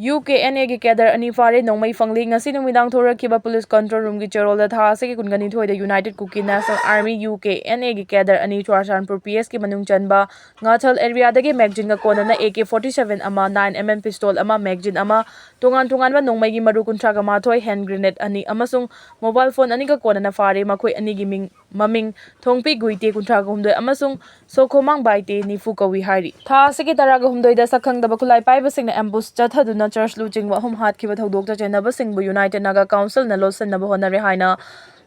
UKNA की Cadre ani fare nongmai fangli ngasi numidang thorakhiba police control room ki cherol da tha ase ki kungani thoida United Kuki National Army UKNA ki Cadre ani Chwarsanpur PS ki manung chanba ngathal area dagi magazine ga konana AK47 ama 9mm pistol ama magazine ama tongan ba nongmai gi maru kuntra ga mathoi hand grenade ani amasung mobile phone ani ga konana fare makhoi ani gi maming thongpi guite kuntra ga humdoi amasung sokhomang baite nifu kawi hari tha ase ki tara ga humdoi da sakhang da bakulai pai basing na ambush chathaduna church looting wa hum hat ki bathodok ta chenaba singbu United Naga Council na losan na bahonare haina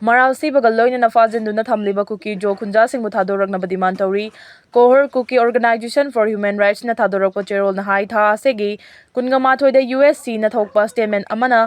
maral si bagal loina na fajin duna thamliba Kuki jo khunja singbu thadorak na badiman tauri kohor Kuki Organization for Human Rights na thadorak po cherol na hai tha segi kungama thoida USC na thokpa statement amana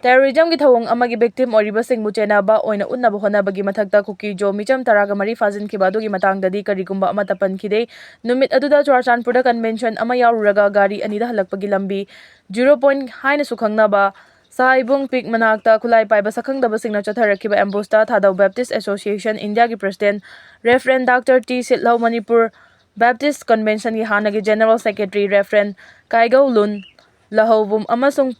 terrorism ki thawong amagi victim oriba singbu chenaba oina unna bahona bagi mathakta Kuki jo micham taraga mari fajin ki badugi matang dadi karigumba amata pankide numit aduda Chwarsanpur da convention ama yaruraga gari anida halakpagi lambi 0 point haina sukhangnaba Saibung Pik Manakta Kulai Pai Basakang da Basing na Chatharakiba Ambusta Thadau Baptist Association India ki President Reverend Dr. T. Sitlau Manipur Baptist Convention ki Hana ki General Secretary Reverend Kaigau Lun Lahobum Amasung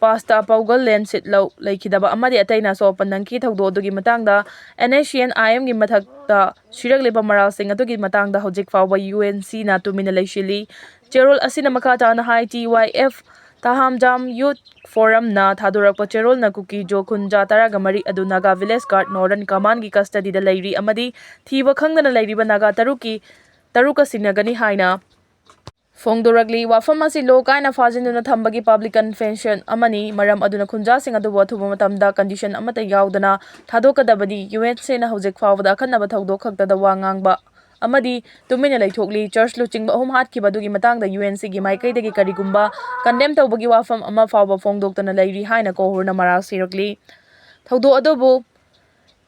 Pasta Paugal Len Sitlau Laikidaba Amadi Ataina so Panangki Thaudo Dugi Matangda NACN IM gi Mathakta Shiraglipa Maral Singh Atugi Matangda HOUJIK2 UNC na Tuminalay Shili Cherol Asina Makata na Hai TYF Taham Jam Youth Forum na Thadurak Cherol na Kuki jo Khunja Taraga Mari adu Naga Village Guard Northern Command ki custody da Lairi amadi Thiba Khangdana Lairiba Naga Taruka Sinagani Haina Fongdoragli wafam asi lo kaina fajinduna thambagi public convention amani maram aduna khunja sing adu wathuba matamda condition amata yaudana thadokadabadi UNC na hojik fawda khanaba thaudok khakta da wangangba amadi tumina laithokli church luchingba hom hat ki badugi matangda UNC gi maikai dagi karigumba condemn tawbagi wafam ama fawba fongdoktana lairi haina kohorna maral sirakli thaudo adobu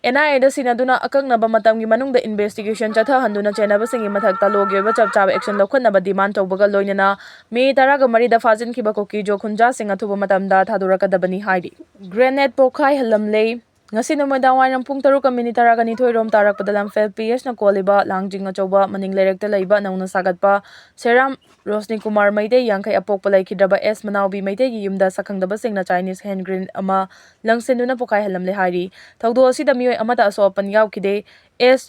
NIA da sinaduna akaknaba matamgi manungda investigation chatha handuna chenaba singi mathakta logyoba chapchaba action lokhanaba demand tawbaga loinana me taraga mari da fajin kiba Kuki jo khunja singa thuba matamda thadurakadabani haidi grenade pokhai halamlei ngasi numada wainam pung 3:30 rom tarak padalam fel PS na koliba langjing achoba maning lerekta leiba nauna sagatpa Seram Rosni Kumar Maide Yangkai apokpa laikhidraba S Manaubi Maide gi yumda sakhangdaba singna Chinese hand grenade ama langsenuna pokai halamle hari thaudo asida Meeoi amata asopan yaukide S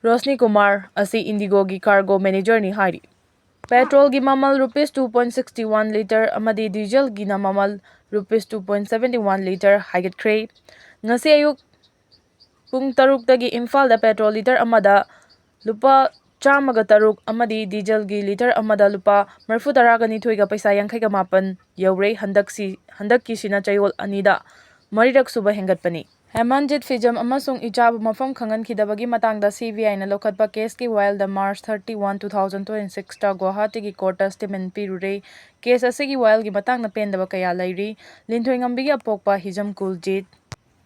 Rosni Kumar asi Indigo gi cargo manager ni hari petrol gi mamal rupees 2.61 liter amadi diesel gi na mamal rupees 2.71 liter Highgate ngasi ayuk pung 3 dagi Imphal da petrol liter amada lupa Chamaga taruk amadi diesel gi liter amada lupa marfu daragani thoiga paisa yangkai ga mapan yaure handaki sina chayol anida marirak suba hengatpani Hemanjit Fijam amasung ichab mafam khangan khidabagi matangda CBI na lokhatpa case ki while the March 31 2026 ta Guwahati gi court statement pirure case asigi while gi matangna pendaba kaya lairi linthoi ngambi gi apokpa hijam kuljit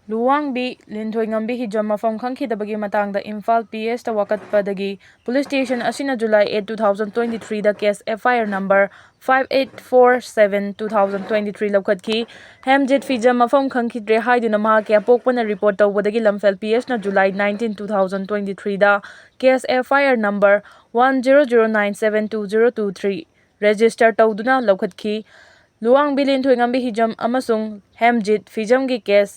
Luwangbi linthoi ngambi hijam mafam khangkhidabagi matangda Imphal PS ta wakatpadagi police station asina July 8 2023 da case FIR number 5847 2023 lokhatkhi Hemjit Fijam mafam khangkhidre haiduna maha ke apokpana report tawbadagi Lamphel PS na July 19 2023 da case FIR number 1009720223 register tawduna lokhatkhi Luwangbi linthoi ngambi hijam amasung Hemjit Fijam gi case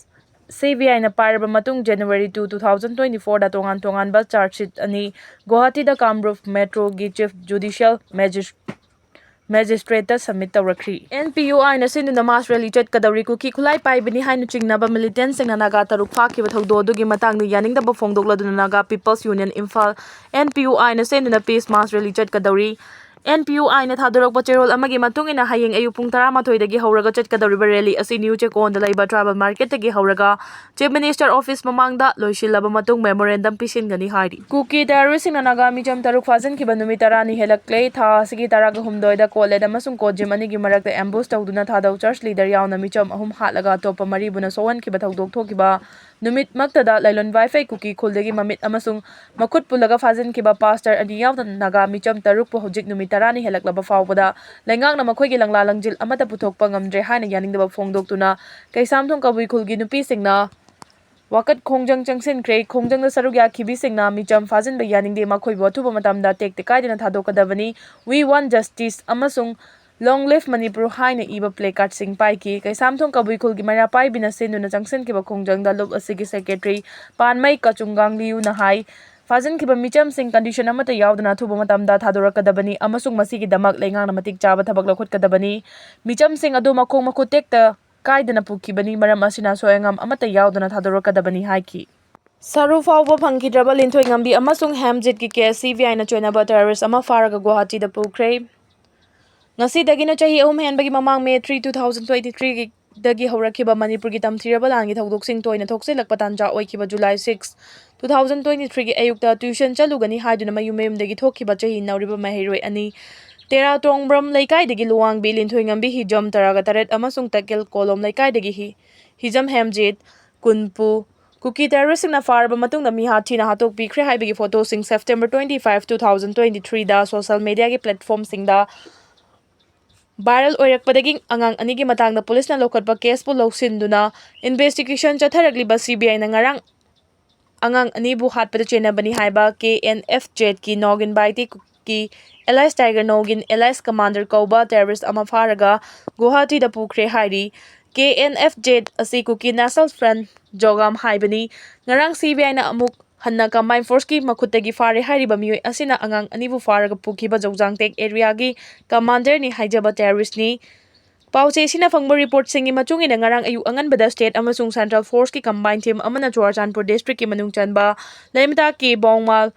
CBI na paraba matung January 2 2024 da tongan ba charge sheet ani Guwahati da Kamrup Metro gi Chief Judicial Magistrate submit tawrakhi NPUI na sinuna mass rally chat kadawri Kuki khulai paibani hainu chingnaba militants singna Naga taruk phakiba thaudo dugi matangni yaningdaba fongdokladuna Naga People's Union Imphal NPUI na sinuna peace mass rally chat kadawri NPUI na thadorok cherol amagi matungina hayeng ayu pung 12 dagi horaga chatkadawriba rally asi New Chekon da laiba tribal market dagi horaga Chief Minister Office mamangda loisilaba matung memorandum pisingani hari Kuki terrorist na Naga mijam taruk fazan kiba numit 10 ni helakle tha sigi taraga humdoi da koled amasung kojim ani gi marakta ambush tawduna thadau church leader yauna mijam ahum hatlaga topa maribuna sowan kiba thawdok thokiba numit maktada lailon wifi Kuki khuldagi mamit amasung makut pulaga fazan kiba pastor ani yauna Naga mijam taruk po hojik numit tarani helaklaba fawbada laingak na makhoi gi langla langjil amata puthokpa ngamdre haina yaningdaba fongdoktuna kaisamthong kabui khulgi nupi singna wakat khongjang changsin kre khongjang da sarugya khibi singna micham fajin ba yaningde makhoi bo thuba matamda tek te kaidina thadokadabani we want justice amasung Long Live Manipur haina iba placard sing paiki kay samthong kabui khulgi mara pai bina sinduna changsen kiba khongjangda lob asigi secretary Panmai Kachunggang Liu na hai Fazin kiba micham sing condition amata yaudana thuba matamda thadorakadabani amasung masigi damak lengang na matik chaba thabak lokhotkadabani micham sing adu makhong makhutekta kaidana pukibani maram asina soyangam amata yaudana thadorakadabani haiki Saru fauba phangkidraba linthoi ngambi amasung hamjit ki case CVI na choinaba terrorist ama faraga Guwahati da Pikhre ngasi dagi na chahi ahum henbagi mamang May 3, 2023 dagi haurakhiba Manipur gi tamthiraba langi thodok sing toina thokse lakpa tanja oikiba July 6, 2023 gi ayukta tuition chalugani haiduna mayum dagi thokhiba chahi nauriba mahiroi ani Tera Trongbram laikai dagi luwang bi linthoi ngambi hijam taraga taret amasung takel kolom laikai dagi hijam hamjit kunpu Kuki terrorist na farba matungda mihathi na hatok Pikhre haibagi photo sing September 25, 2023 da social media gi platform sing da viral oirakpadagi angang anigi matangda police na lokatpa case po loksinduna investigation chatharagliba CBI na ngarang angang anibu hatpada chenabani haiba KNFZ ki Nogin Baiti ki Elias Tiger Nogin Elias Commander Kauba terrorist ama faraga Guwahati da Pikhre hairi KNFZ asi Kuki National Front Jogam haibani ngarang CBI na amuk Hanna combined force ki makhutagi fare hairiba Meeoi asina angang anibu faraga pukiba Jojangtek area gi commander ni haijaba terrorist ni Pauche sina fangba report singi machungi na ngarang ayu anganbada state amasung central force ki combined team amana Churachandpur district ki manung chanba laimta ki bongmal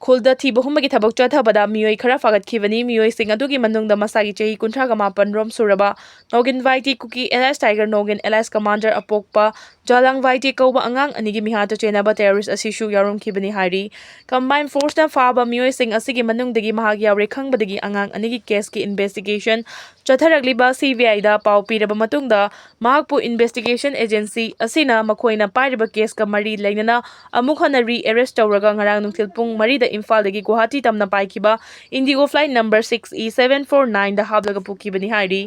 Khulda thiba humagi thabak chathabada Meeoi khara fagatkhibani Meeoi sing adugi manungda masagi chahi 38 rom suraba Nogin Vaiti Kuki Elias Tiger Nogin Elias Commander apokpa Jalang Vaiti kauba angang anigi mihata chenaba terrorist asishu yarum khibani hairi combined force na faba Meeoi sing asigi manungdagi mahagi yaure khangbadagi angang anigi case ki investigation chatharagliba CBI da pau piraba matungda mahakpu investigation agency asina makhoina pairiba case ka mari leinana amuk hana re-arrest tawraga ngarang nungthil pung mari da Imphal dagi Guwahati tamna paikiba Indigo flight number 6E749 da hablaga pukibani hairi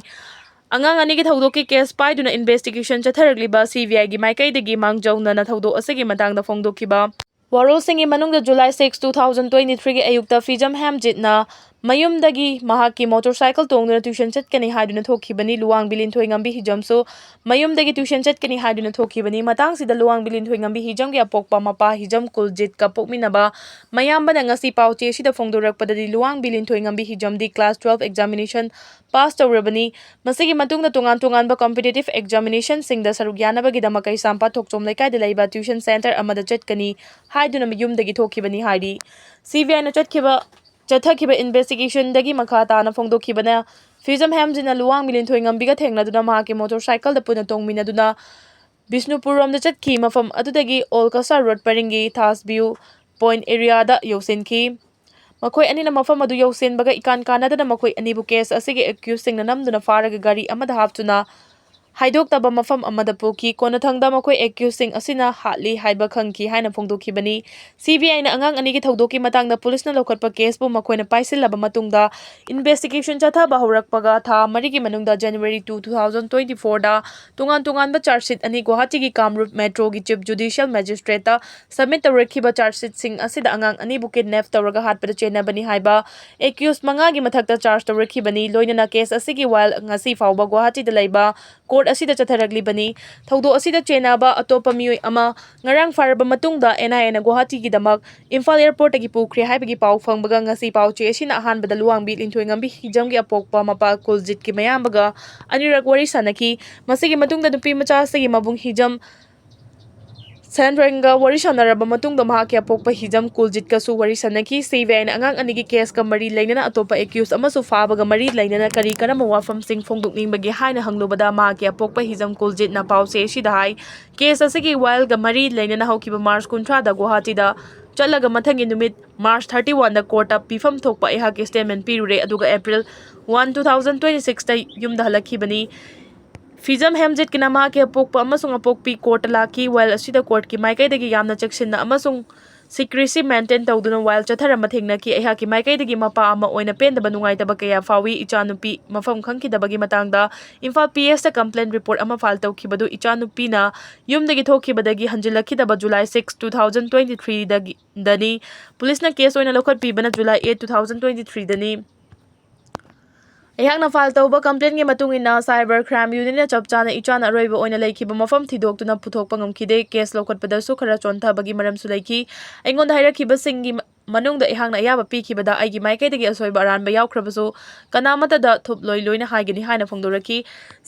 angang anigi thodok ki case paiduna investigation chatharagliba CBI gi maikai dagi mangjauna na thodok asigi matangda phongdokkiba warol singi manungda July 6, 2023 gi ayukta Fijam Hamjit na mayumdagi mahaki motorcycle tongduna tuition chatkani haiduna thokhibani luwang bilin thoi ngambi hijamso mayumdagi tuition chatkani haiduna thokhibani matang sida luwang bilin thoi ngambi hijam gi apokpa mapa hijam Kuljit ka pokminaba mayambana ngasi pauche sida phongdorakpadadi luwang bilin thoi ngambi hijam di class 12 examination pass tawrabani masigi matungda tungan ba competitive examination singda saruk yanabagi damakai sampa thokchom laikai da laiba tuition center amada chatkani haiduna mayumdagi thokhibani haidi CBI na Chathakiba investigation dagi makata na phongdokhibana Fijam Hamjina luwang milin thoi ngambiga thengladuna mahaki motorcycle da puna tongminaduna Bisnupuram da chatkhi mafam adudagi Olkasa road paringi Thasview point area da yosinki Makhoi anina mafam adu yosinbaga ikan kanadana makhoi anibu case asigi accused singna namduna faraga gari amada haptuna haidok taba mafam amada puki kona thangda makhoi accusing asina hatli haiba khangki haina phongdokhibani CBI na angang anigi thodokki matangda police na lokatpa case bu makhoi na paisilaba matungda investigation chathaba haurakpaga tha marigi manungda January 2, 2024 da tungan ba charge sheet ani Guwahati gi Kamrup Metro gi Chief Judicial Magistrate ta submit tawrakhiba charge sheet sing asida angang ani bu kidnap tawraga hatpada chenabani haiba accused manga gi mathakta charge tawrakhibani loinana case asigi while ngasi fauba Guwahati da laiba court asida chatharaglibani thodo asida chenaba atopa Meeoi ama ngarang faraba matungda NIA na Guwahati gi damak Imphal airport agi Pikhre haibagi pau phangbaga ngasi pauche asina ahanbada luwangbi linthoi ngambi hijam gi apokpa mapa Kuljit ki mayambaga anirak wari sanaki masigi matungda nupi macha asigi mabung hijam Sandrenga wari sanaraba matungda mahaki apokpa hijam Kuljit kasu wari sanaki CBI na angang anigi case ka mari lainana atopa accused amasu fabaga mari lainana kari karama wafam sing phongdokningbagi haina hanglobada mahaki apokpa hijam Kuljit na pause sida hai case asigi while ga mari lainana haukiba March 13 da Guwahati da chatlaga mathangi numit March 31 da court a pifam thokpa ehaki statement pirure aduga April 1, 2026 ta yumda halakhibani Fijam Hamjit ki nama ke apokpa amasung apokpi court laki while asida court ki maikai dagi yamna cheksinna amasung secrecy maintain tawduna while chathara mathengna ki ehaki maikai dagi mapa ama oina pendaba nungaitaba kaya fawi ichanupi mafam khangkidabagi matangda Imphal PS ta complaint report ama file tawkhibadu ichanupi na yumdagi thokhibadagi hanjilakhidaba July 6, 2023 dani police na case oina lokhat pibana July 8, 2023 dani ꯑꯩꯍꯥꯛꯅ file ꯇꯧꯕ ꯀꯝꯄ꯭ꯂꯦꯟꯒꯤ ꯃꯇꯨꯡ ꯏꯟꯅ cyber crime ꯌꯨꯅꯤꯠꯅ ꯆꯞ ꯆꯥꯅ ꯏꯆꯥꯅ ꯑꯔꯣꯏꯕ ꯑꯣꯏꯅ ꯂꯩꯈꯤꯕ ꯃꯐꯝ ꯊꯤꯗꯣꯛꯇꯨꯅ ꯄꯨꯊꯣꯛꯄ ꯉꯝꯈꯤꯗꯦ꯫ ꯀꯦꯁ ꯂꯧꯈꯠꯄꯗꯁꯨ ꯈꯔ ꯆꯣꯟꯊꯕꯒꯤ ꯃꯔꯝꯁꯨ ꯂꯩꯈꯤ꯫ ꯑꯩꯉꯣꯟꯗ ꯍꯥꯏꯔꯛꯈꯤꯕꯁꯤꯡꯒꯤ ꯃꯅꯨꯡꯗ ꯑꯩꯍꯥꯛꯅ ꯑꯌꯥꯕ ꯄꯤꯈꯤꯕꯗ ꯑꯩꯒꯤ ꯃꯥꯏꯀꯩꯗꯒꯤ ꯑꯁꯣꯏꯕ ꯑꯔꯥꯟꯕ ꯌꯥꯎꯈ꯭ꯔꯕꯁꯨ ꯀꯅꯥꯃꯠꯇꯗ ꯊꯨꯞꯂꯣꯏ ꯂꯣꯏꯅ ꯍꯥꯏꯒꯅꯤ ꯍꯥꯏꯅ ꯐꯣꯡꯗꯣꯔꯛꯈꯤ꯫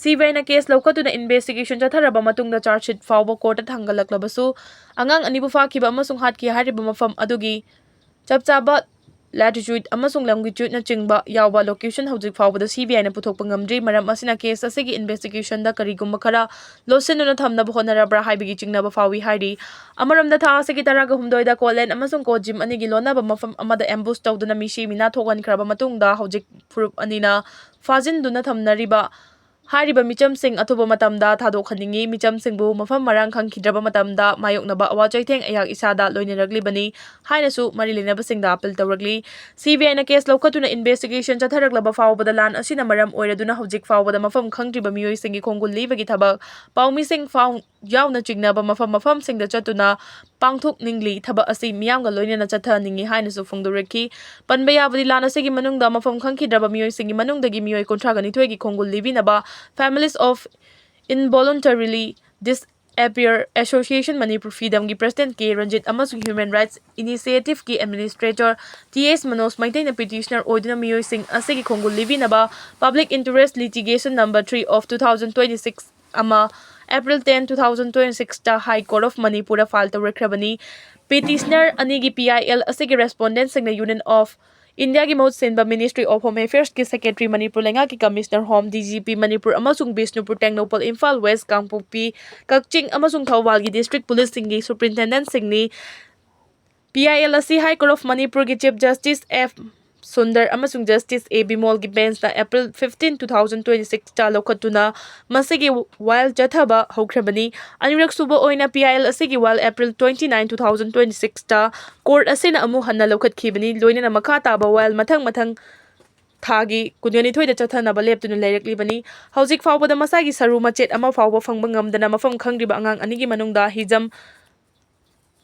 ꯁꯤꯕꯤꯑꯥꯏꯅ ꯀꯦꯁ ꯂꯧꯈꯠꯇꯨꯅ ꯏꯟꯚꯦꯁꯇꯤꯒꯦꯁꯟ ꯆꯠꯊꯔꯕ ꯃꯇꯨꯡꯗ ꯆꯥꯔꯖꯁꯤꯠ ꯐꯥꯎꯕ ꯀꯣꯔꯠꯇ ꯊꯥꯡꯒꯠꯂꯛꯂꯕꯁꯨ ꯑꯉꯥꯡ ꯑꯅꯤꯕꯨ ꯐꯥꯈꯤꯕ ꯑꯃꯁꯨꯡ ꯍꯥꯠꯈꯤ ꯍꯥꯏꯔꯤꯕ ꯃꯐꯝ ꯑꯗꯨꯒꯤ ꯆꯞ ꯆꯥꯕ ꯂꯦꯇꯤꯆꯨꯠ ꯑꯃꯁꯨꯡ ꯂꯣꯡꯒꯤꯆꯨꯠꯅꯆꯤꯡꯕ ꯌꯥꯎꯕ ꯂꯣꯀꯦꯁꯟ ꯍꯧꯖꯤꯛ ꯐꯥꯎꯕꯗ ꯁꯤꯕꯤꯑꯥꯏꯅ ꯄꯨꯊꯣꯛꯄ ꯉꯝꯗ꯭ꯔꯤ꯫ ꯃꯔꯝ ꯑꯁꯤꯅ ꯀꯦꯁ ꯑꯁꯤꯒꯤ ꯏꯟꯚꯦꯁꯇꯤꯒꯦꯁꯟꯗ ꯀꯔꯤꯒꯨꯝꯕ ꯈꯔ ꯂꯣꯠꯁꯤꯟꯗꯨꯅ ꯊꯝꯅꯕ ꯍꯣꯠꯅꯔꯕ꯭ꯔꯥ ꯍꯥꯏꯕꯒꯤ ꯆꯤꯡꯅꯕ ꯐꯥꯎꯏ ꯍꯥꯏꯔꯤ꯫ ꯑꯃꯔꯣꯝꯗ ꯊꯥ ꯑꯁꯤꯒꯤ 18ꯗ ꯀꯣꯠꯂꯦꯟ ꯑꯃꯁꯨꯡ ꯀꯣꯠ ꯖꯤꯝ ꯑꯅꯤꯒꯤ ꯂꯣꯟꯅꯕ ꯃꯐꯝ ꯑꯃꯗ ꯑꯦꯝꯕꯨꯁ ꯇꯧꯗꯨꯅ ꯃꯤꯁꯤ ꯃꯤꯅꯥ ꯊꯣꯛꯍꯟꯈ꯭ꯔꯕ ꯃꯇꯨꯡꯗ ꯍꯧꯖꯤꯛ ꯐꯨꯔꯨꯞ ꯑꯅꯤꯅ ꯐꯥꯖꯤꯟꯗꯨꯅ ꯊꯝꯅꯔꯤꯕ ꯍꯥꯏꯔꯤꯕ ꯃꯤꯆꯝꯁꯤꯡ ꯑꯊꯨꯕ ꯃꯇꯝꯗ ꯊꯥꯗꯣꯛꯍꯟꯅꯤꯡꯉꯤ꯫ ꯃꯤꯆꯝꯁꯤꯡꯕꯨ ꯃꯐꯝ ꯃꯔꯥꯡ ꯈꯪꯈꯤꯗ꯭ꯔꯕ ꯃꯇꯝꯗ ꯃꯥꯌꯣꯛꯅꯕ ꯑꯋꯥ ꯆꯩꯊꯦꯡ ꯑꯩꯍꯥꯛ ꯏꯁꯥꯗ ꯂꯣꯏꯅꯔꯛꯂꯤꯕꯅꯤ ꯍꯥꯏꯅꯁꯨ ꯃꯔꯤ ꯂꯩꯅꯕꯁꯤꯡꯗ ꯑꯄꯤꯜ ꯇꯧꯔꯛꯂꯤ꯫ ꯁꯤꯕꯤꯑꯥꯏꯅ ꯀꯦꯁ ꯂꯧꯈꯠꯇꯨꯅ ꯏꯟꯚꯦꯁꯇꯤꯒꯦꯁꯟ ꯆꯠꯊꯔꯛꯂꯕ ꯐꯥꯎꯕꯗ ꯂꯥꯟ ꯑꯁꯤꯅ ꯃꯔꯝ ꯑꯣꯏꯔꯗꯨꯅ ꯍꯧꯖꯤꯛ ꯐꯥꯎꯕꯗ ꯃꯐꯝ ꯈꯪꯗ꯭ꯔꯤꯕ ꯃꯤꯑꯣꯏꯁꯤꯡꯒꯤ ꯈꯣꯡꯒꯨꯜ ꯂꯤꯕꯒꯤ ꯊꯕꯛ ꯄꯥꯎꯃꯤꯁꯤꯡ ꯌꯥꯎꯅ ꯆꯤꯡꯅꯕ ꯃꯐꯝꯁꯤꯡꯗ ꯆꯠꯇꯨꯅ ꯄꯥꯡꯊꯣꯛꯅꯤꯡꯂꯤ꯫ ꯊꯕꯛ ꯑꯁꯤ ꯃꯤꯌꯥꯝꯒ ꯂꯣꯏꯅꯅ ꯆꯠꯊꯍꯟꯅꯤꯡꯉꯤ ꯍꯥꯏꯅꯁꯨ ꯐꯣꯡꯗꯣꯔꯛꯈꯤ꯫ ꯄꯟꯕ ꯌꯥꯕꯗꯤ ꯂꯥꯟ ꯑꯁꯤꯒꯤ ꯃꯅꯨꯡꯗ ꯃꯐꯝ ꯈꯪꯈꯤꯗ꯭ꯔꯕ ꯃꯤꯑꯣꯏꯁꯤꯡꯒꯤ ꯃꯅꯨꯡꯗꯒꯤ ꯃꯤꯑꯣꯏ 32ꯒꯤ ꯈꯣꯡꯒꯨꯜ ꯂꯤꯕꯤꯅꯕ families of involuntarily disappear association Manipur ꯐꯤꯗꯝꯒꯤ ꯄ꯭ꯔꯁꯤꯗꯦꯟꯠ ꯀꯦ. ꯔꯟꯖꯤꯠ ꯑꯃꯁꯨꯡ ꯍ꯭ꯌꯨꯃꯦꯟ ꯔꯥꯏꯠꯁ ꯏꯅꯤꯁꯤꯌꯦꯇꯤꯚꯀꯤ ꯑꯦꯗꯃꯤꯅꯤꯁꯇ꯭ꯔꯦꯇꯔ ꯇꯤ.ꯑꯦꯁ. ꯃꯅꯣꯖ ꯃꯩꯇꯩꯅ ꯄꯤꯇꯤꯁꯅꯔ ꯑꯣꯏꯗꯨꯅ ꯃꯤꯑꯣꯏꯁꯤꯡ ꯑꯁꯤꯒꯤ ꯈꯣꯡꯒꯨꯜ ꯂꯤꯕꯤꯅꯕ ꯄꯕ꯭ꯂꯤꯛ ꯏꯟꯇꯔꯦꯁꯠ ꯂꯤꯇꯤꯒꯦꯁꯟ ꯅꯝꯕꯔ 3/2026 ꯑꯃ ꯑꯦꯄ꯭ꯔꯤꯜ 10, 2026ꯇ ꯍꯥꯏ ꯀꯣꯔꯠ ꯑꯣꯐ ꯃꯅꯤꯄꯨꯔꯗ ꯐꯥꯏꯜ ꯇꯧꯔꯛꯈ꯭ꯔꯕꯅꯤ꯫ ꯄꯤꯇꯤꯁꯅꯔ ꯑꯅꯤꯒꯤ ꯄꯤ.ꯑꯥꯏ.ꯑꯦꯜ ꯑꯁꯤꯒꯤ ꯔꯦꯁꯄꯣꯟꯗꯦꯟꯠꯁꯤꯡꯅ ꯌꯨꯅꯤꯌꯟ ꯑꯣꯐ ꯏꯟꯗꯤꯌꯥꯒꯤ ꯃꯍꯨꯠ ꯁꯤꯟꯕ ꯃꯤꯅꯤꯁꯇ꯭ꯔꯤ ꯑꯣꯐ ꯍꯣꯝ ꯑꯦꯐꯤꯌꯔꯁꯀꯤ ꯁꯦꯀ꯭ꯔꯦꯇꯔꯤ, ꯃꯅꯤꯄꯨꯔ ꯂꯩꯉꯥꯛꯀꯤ ꯀꯃꯤꯁꯅꯔ ꯍꯣꯝ, ꯗꯤ.ꯖꯤ.ꯄꯤ ꯃꯅꯤꯄꯨꯔ ꯑꯃꯁꯨꯡ ꯕꯤꯁꯅꯨꯄꯨꯔ, ꯇꯦꯡꯅꯧꯄꯜ, ꯏꯝꯐꯥꯜ ꯋꯦꯁꯠ, ꯀꯥꯡꯄꯣꯛꯄꯤ, ꯀꯛꯆꯤꯡ ꯑꯃꯁꯨꯡ ꯊꯧꯕꯥꯜꯒꯤ ꯗꯤꯁꯇ꯭ꯔꯤꯛꯠ ꯄꯨꯂꯤꯁꯁꯤꯡꯒꯤ ꯁꯨꯄꯔꯤꯟꯇꯦꯟꯗꯦꯟꯠꯁꯤꯡꯅꯤ꯫ ꯄꯤ.ꯑꯥꯏ.ꯑꯦꯜ ꯑꯁꯤ ꯍꯥꯏ ꯀꯣꯔꯠ ꯑꯣꯐ ꯃꯅꯤꯄꯨꯔꯒꯤ ꯆꯤꯐ ꯖꯁꯇꯤꯁ ꯑꯦꯐ. ꯁꯨꯟꯗꯔ ꯑꯃꯁꯨꯡ ꯖꯁꯇꯤꯁ ꯑꯦ. ꯕꯤꯃꯣꯜꯒꯤ ꯕꯦꯟꯆꯅ ꯑꯦꯄ꯭ꯔꯤꯜ 15, 2026ꯇ ꯂꯧꯈꯠꯇꯨꯅ ꯃꯁꯤꯒꯤ ꯋꯥꯌꯦꯜ ꯆꯠꯊꯕ ꯍꯧꯈ꯭ꯔꯕꯅꯤ꯫ ꯑꯅꯤꯔꯛ ꯁꯨꯕ ꯑꯣꯏꯅ ꯄꯤ.ꯑꯥꯏ.ꯑꯦꯜ ꯑꯁꯤꯒꯤ ꯋꯥꯌꯦꯜ ꯑꯦꯄ꯭ꯔꯤꯜ 29, 2026ꯇ ꯀꯣꯔꯠ ꯑꯁꯤꯅ ꯑꯃꯨꯛ ꯍꯟꯅ ꯂꯧꯈꯠꯈꯤꯕꯅꯤ꯫ ꯂꯣꯏꯅꯅ ꯃꯈꯥ ꯇꯥꯕ ꯋꯥꯌꯦꯜ ꯃꯊꯪ ꯊꯥꯒꯤ 22ꯗ ꯆꯠꯊꯅꯕ ꯂꯦꯞꯇꯨꯅ ꯂꯩꯔꯛꯂꯤꯕꯅꯤ꯫ ꯍꯧꯖꯤꯛ ꯐꯥꯎꯕꯗ ꯃꯁꯥꯒꯤ ꯁꯔꯨ ꯃꯆꯦꯠ ꯑꯃ ꯐꯥꯎꯕ ꯐꯪꯕ ꯉꯝꯗꯅ ꯃꯐꯝ ꯈꯪꯗ꯭ꯔꯤꯕ ꯑꯉꯥꯡ ꯑꯅꯤꯒꯤ ꯃꯅꯨꯡꯗ ꯍꯤꯖꯝ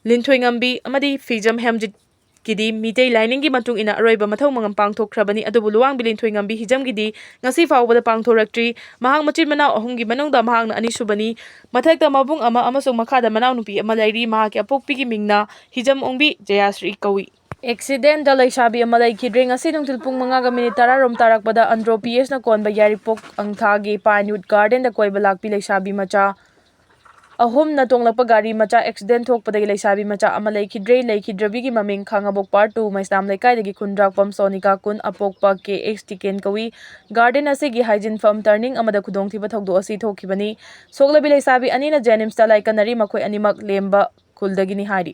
ꯂꯤꯟꯊꯣꯏꯉꯝꯕꯤ ꯑꯃꯗꯤ ꯐꯤꯖꯝ ꯍꯦꯝꯖꯤꯠꯀꯤꯗꯤ ꯃꯤꯇꯩ ꯂꯥꯏꯅꯤꯡꯒꯤ ꯃꯇꯨꯡ ꯏꯟꯅ ꯑꯔꯣꯏꯕ ꯃꯊꯧ ꯃꯉꯝ ꯄꯥꯡꯊꯣꯛꯈ꯭ꯔꯕꯅꯤ꯫ ꯑꯗꯨꯕꯨ ꯂꯨꯋꯥꯡꯕꯤ ꯂꯤꯟꯊꯣꯏꯉꯝꯕꯤ ꯍꯤꯖꯝꯒꯤꯗꯤ ꯉꯁꯤ ꯐꯥꯎꯕꯗ ꯄꯥꯡꯊꯣꯔꯛꯇ꯭ꯔꯤ꯫ ꯃꯍꯥꯛ ꯃꯆꯤꯟ ꯃꯅꯥꯎ ꯑꯍꯨꯝꯒꯤ ꯃꯅꯨꯡꯗ ꯃꯍꯥꯛꯅ ꯑꯅꯤꯁꯨꯕꯅꯤ꯫ ꯃꯊꯛꯇ ꯃꯕꯨꯡ ꯑꯃ ꯑꯃꯁꯨꯡ ꯃꯈꯥꯗ ꯃꯅꯥꯎꯅꯨꯄꯤ ꯑꯃ ꯂꯩꯔꯤ꯫ ꯃꯍꯥꯛꯀꯤ ꯑꯄꯣꯛꯄꯤꯒꯤ ꯃꯤꯡꯅ ꯍꯤꯖꯝ ꯑꯣꯡꯕꯤ ꯖꯌꯥꯁ꯭ꯔꯤ ꯀꯧꯏ꯫ ꯑꯦꯛꯁꯤꯗꯦꯟꯠꯗ ꯂꯩꯁꯥꯕꯤ ꯑꯃ ꯂꯩꯈꯤꯗ꯭ꯔꯦ꯫ ꯉꯁꯤ ꯅꯨꯡꯊꯤꯜ ꯄꯨꯡ 5:10 ꯇꯥꯔꯛꯄꯗ ꯑꯟꯗ꯭ꯔꯣ ꯄꯤ.ꯑꯦꯁꯅ ꯀꯣꯟꯕ ꯌꯥꯏꯔꯤꯄꯣꯛ ꯑꯪꯊꯥꯒꯤ ꯄꯥꯏꯟꯋꯨꯗ ꯒꯥꯔꯗꯦꯟꯗ ꯀꯣꯏꯕ ꯂꯥꯛꯄꯤ ꯂꯩꯁꯥꯕꯤ ꯃꯆꯥ ꯑꯍꯨꯝꯅ ꯇꯣꯡꯂꯛꯄ ꯒꯥꯔꯤ ꯃꯆꯥ ꯑꯦꯛꯁꯤꯗꯦꯟꯠ ꯊꯣꯛꯄꯗꯒꯤ ꯂꯩꯁꯥꯕꯤ ꯃꯆꯥ ꯑꯃ ꯂꯩꯈꯤꯗ꯭ꯔꯦ꯫ ꯂꯩꯈꯤꯗ꯭ꯔꯕꯤꯒꯤ ꯃꯃꯤꯡ ꯈꯥꯉꯕꯣꯛ ꯄꯥꯔꯠ 2 ꯃꯩꯁꯅꯥꯝ ꯂꯩꯀꯥꯏꯗꯒꯤ ꯈꯨꯟꯗ꯭ꯔꯥꯛꯄꯝ ꯁꯣꯅꯤꯀꯥ ꯀꯨꯟ, ꯑꯄꯣꯛꯄ ꯀꯦ.ꯑꯩꯆ. ꯇꯤꯀꯦꯟ ꯀꯧꯏ꯫ ꯒꯥꯔꯗꯦꯟ ꯑꯁꯤꯒꯤ ꯍꯥꯏꯖꯤꯟꯐꯝ ꯇꯔꯅꯤꯡ ꯑꯃꯗ ꯈꯨꯗꯣꯡꯊꯤꯕ ꯊꯧꯗꯣꯛ ꯑꯁꯤ ꯊꯣꯛꯈꯤꯕꯅꯤ꯫ ꯁꯣꯛꯂꯕꯤ ꯂꯩꯁꯥꯕꯤ ꯑꯅꯤꯅ ꯖꯦꯅꯤꯝꯁꯇ ꯂꯥꯏꯀꯠꯅꯔꯤ꯫ ꯃꯈꯣꯏ ꯑꯅꯤꯃꯛ ꯂꯦꯝꯕ ꯈꯨꯜꯗꯒꯤꯅꯤ ꯍꯥꯏꯔꯤ꯫